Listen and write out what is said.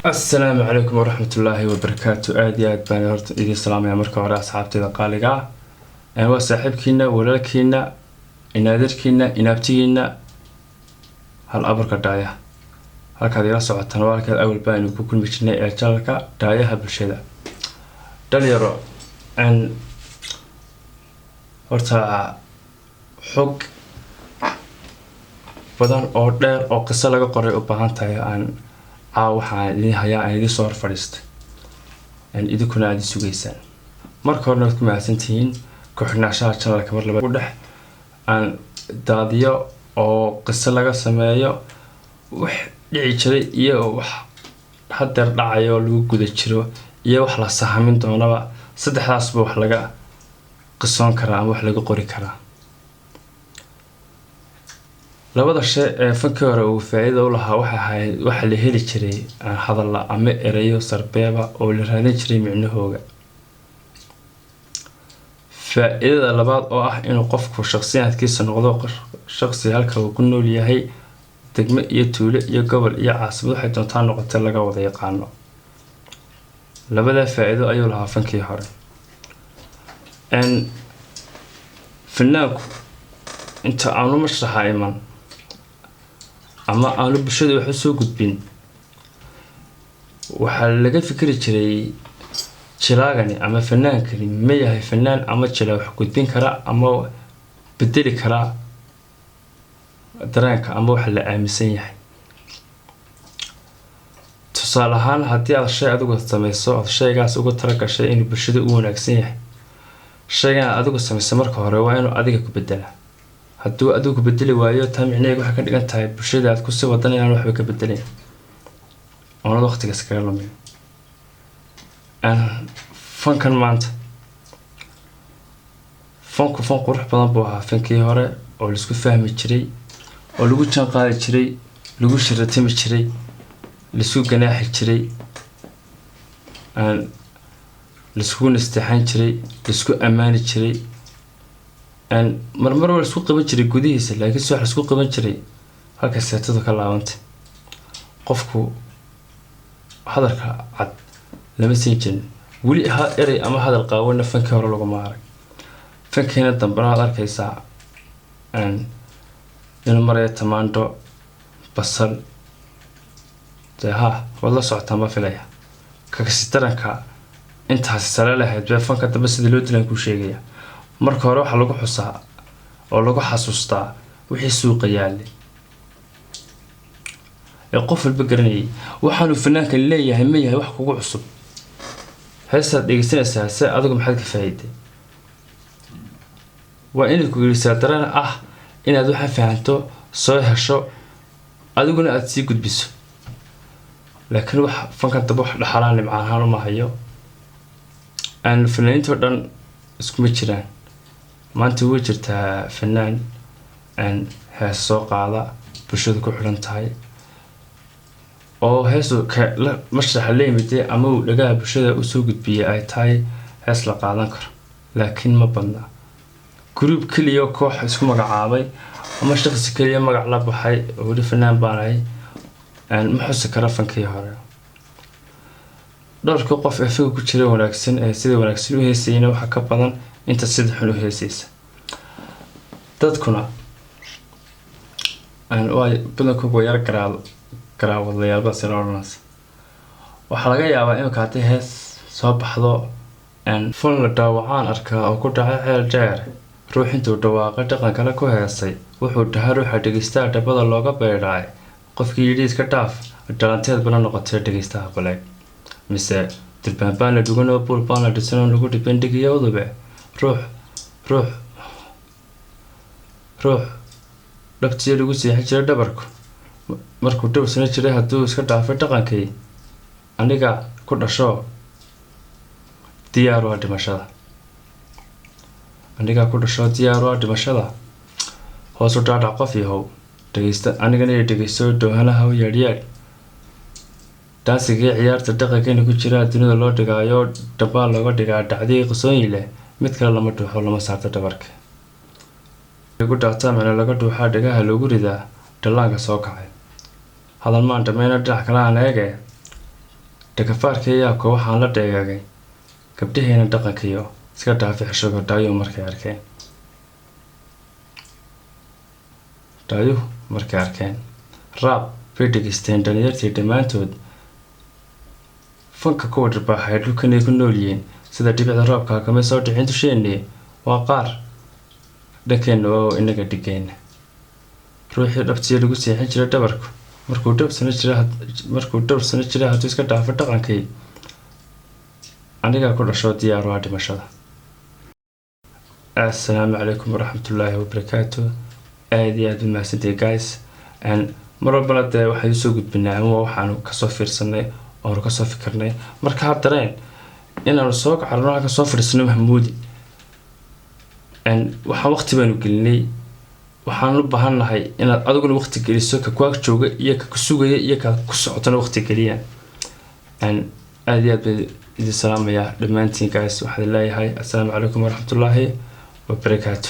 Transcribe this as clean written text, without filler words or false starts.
السلام عليكم ورحمة الله وبركاته. آديات بان هورت إذا السلام يا مركب ورا أصحابتي قالقة أنا وصاحبكينا ولكينا إنادركينا إنابتينا هالأبر كداية هالكذا يرسع التنوال كذا أول بان وكل مشينا الجلكة داية بالشدة دليرو أن هورتا حق بدن أوردر أو قصة لقى قرية وبهانتها عن waxaan idin hayaa aan idin soo fadhiistay aan idinkuna aad sugaysaan marka hore ku mahadsantihiin ku xirnaashaha channelka mar laba u dhex aan daadiyo oo qiso laga sameeyo wax dhici jiray iyo wax hadeer dhacayo lagu guda jiro iyo wax la sahamin doonaba saddexdaasba wax laga qisoon karaa ama wax laga qori karaa labada shay ee fanka hore uu faa'iido u lahaa waxa la heli jiray hadal ama erayo sarbeeba oo la raadin jiray micnahooga faa'iidada labaad oo ah inuu qofku shakhsiyaadkiisa noqdo shakhsi halka uu ku nool yahay degmo iyo tuulo iyo gobol iyo caasimad waxay doontaan noqotay laga wada yaqaano labada faa'iido ayuu lahaa fankii hore fanaanku inta aanu mashraxa iman ama aanu bulshada wax soo gudbin waxa laga fikri jiray jilaagani ama fanaankani ma yahay fanaan ama jilaa wax gudbin kara ama bedeli kara dareenka ama wax la aaminsan yahay tusaale ahaan haddii aad shay adigu samayso aad shaygaas ugu talagashay inuu bulshada u wanaagsan yahay shaygan adigu samayso marka hore waa inuu adiga ku bedelaa hadduu adigu bedeli waayo taa micnaheedu waxay ka dhigan tahay bulshada aad ku sii wadanayaan waxba ka bedelin oo waqtiga iskaga lumin fankan maanta fan qurux badan buu ahaa fankii hore oo la isku fahmi jiray oo lagu jaan qaadi jiray lagu shiratimi jiray la isku ganaaxi jiray la isku nasteexan jiray la isku ammaani jiray marmar waa isku qaban jiray gudihiisa laakiin soo isku qaban jiray halka seetadu ka laabantay qofku hadalka cad lama siin jirin weli eray ama hadal qaawana fankii hore lagu maaray fankiina dambana aad arkaysaa in maraya tamaandho basal wala socotaa ma filaya kakasi daranka intaasi sare lahayd bee fanka dambe sida loo dilaan ku sheegaya marka hore waxa lagu xusaa oo lagu xasuustaa wixii suuqa yaalay ee qof walba garanayay waxaanu fanaanka leeyahay ma yahay wax kugu cusub heesaad dhegeysanaysaa se adigu maxaad ka faa'iiday waa inay ku gelisaa dareen ah inaad waxa fahanto soo hesho adiguna aad sii gudbiso laakiin wax fankan daba wax dhaxalaan nimcaan ahaan uma hayo fanaaniinta dhan iskuma jiraan maanta way jirtaa fanaan hees soo qaada bulshada ku xidhan tahay oo heesu mashraxa la yimidee ama uu dhagaha bulshada usoo gudbiyay ay tahay hees la qaadan karo laakiin ma badna group keliya koox isku magacaabay ama shakhsi keliya magac la baxay oo weli fanaan baanahay ma xusi kara fankii hore dhowrka qof ee fanka ku jira wanaagsan ee sida wanaagsan u heesayna waxa ka badan inta sida xun u heesaysa dadkuna waa badanku yar garaawadayaal baa sida oranaysa waxa laga yaabaa in kaatay hees soo baxdo fun la dhaawacaan arkaa oo ku dhacay ceel jeer ruux intuu dhawaaqay dhaqan kale ku heesay wuxuu dhahaa ruuxa dhegeystaha dhabada looga beedhaay qofkii yidhi iska dhaaf dhalanteed bana noqotay dhegeystaha baleeg mise dirbaan baan la dhugan oo buul baan la dhisan oo lagu dhibandhigiyo udube ruux dhabtiyo lagu seexin jiray dhabarku markuu dhowrsana jiray hadduu iska dhaafay dhaqankii aniga ku dhasho diyaar waa dhimashada hoos u dhaadhac qof yahow dhegeysta anigana iyo dhegeysto doohanaha u yeedhyeedh daansigii ciyaarta dhaqankeena ku jira dunida loo dhigaayo dambaa looga dhigaa dhacdii qisooyin leh mid kale lama dhuuxo lama saarto dhabarka lagu dhaataa micno laga dhuuxaa dhagaha loogu ridaa dhallaanka soo kacay hadal maan dhammayna dhinac kale aan eege dhagafaarka yaabka waxaan la dheegaagay gabdhaheena dhaqankiyo iska dhaafi xishogo dhaayuhu markay arkeen raab bay dhegeysteen dhalinyartii dhammaantood fanka kuwa dharbaaxay dhulkanay ku nool yihiin sida dhibicda roobka kamay soo dhicin dusheennii waa qaar dhankeenna oo inaga dhigeen ruuxii dhabtiya lagu seexin jiray dhabarku markuu dhowr sano jira hadduu iska dhaafo dhaqankii anigaa ku dhasho diyaar waa dhimashada. Assalaamu calaykum waraxmatullaahi wabarakaatu. aad iyo aad u mahadsantahay guys. mar walbana dee waxaan usoo gudbinaa ama waxaanu kasoo fiirsanay oonu kasoo fikirnay marka ha dareen inaanu soo kacarno halka soo fadhiisano mahmuudi waxaan waqti baanu gelinay waxaan u baahannahay inaad adiguna waqti geliso ka kuwaag jooga iyo ka kusugaya iyo ka ku socotana waqti geliya. aad iyo aad baan idin salaamayaa dhammaantiin guys. waxaan leeyahay assalaamu calaykum waraxmatullaahi wabarakaatu.